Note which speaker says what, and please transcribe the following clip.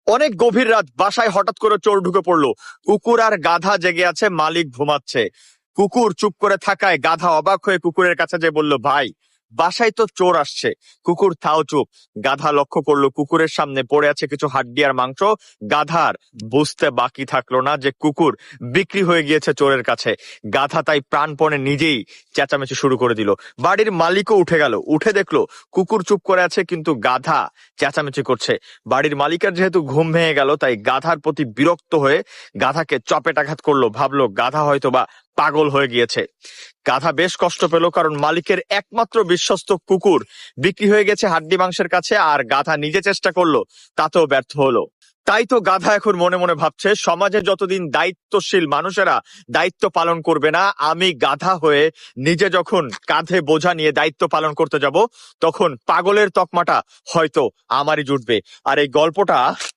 Speaker 1: অনেক গভীর রাত, বাসায় হঠাৎ করে চোর ঢুকে পড়লো। কুকুর আর গাধা জেগে আছে, মালিক ঘুমাচ্ছে। কুকুর চুপ করে থাকায় গাধা অবাক হয়ে কুকুরের কাছে যে বলল, ভাই, বাসায় তো চোর আসছে। কুকুর তাও চুপ। গাধা লক্ষ্য করলো কুকুরের সামনে পড়ে আছে কিছু হাড্ডি আর মাংস। গাধার বুঝতে বাকি থাকলো না যে কুকুর বিক্রি হয়ে গিয়েছে চোরের কাছে। গাধা তাই প্রাণপণে নিজেই চেঁচামেচি শুরু করে দিল। বাড়ির মালিকও উঠে গেল, উঠে দেখলো কুকুর চুপ করে আছে কিন্তু গাধা চেঁচামেচি করছে। বাড়ির মালিকের যেহেতু ঘুম ভেঙে গেল, তাই গাধার প্রতি বিরক্ত হয়ে গাধাকে চপেটাঘাত করলো। ভাবলো গাধা হয়তো বা পাগল হয়ে গিয়েছে। গাধা বেশ কষ্ট পেল, কারণ মালিকের একমাত্র বিশ্বস্ত কুকুর বিক্রি হয়ে গেছে হাড্ডি মাংসের কাছে, আর গাধা নিজে চেষ্টা করলো, তাতেও ব্যর্থ হলো। তাই তো গাধা এখন মনে মনে ভাবছে, সমাজে যতদিন দায়িত্বশীল মানুষেরা দায়িত্ব পালন করবে না, আমি গাধা হয়ে নিজে যখন কাঁধে বোঝা নিয়ে দায়িত্ব পালন করতে যাব, তখন পাগলের তকমাটা হয়তো আমারই জুটবে। আর এই গল্পটা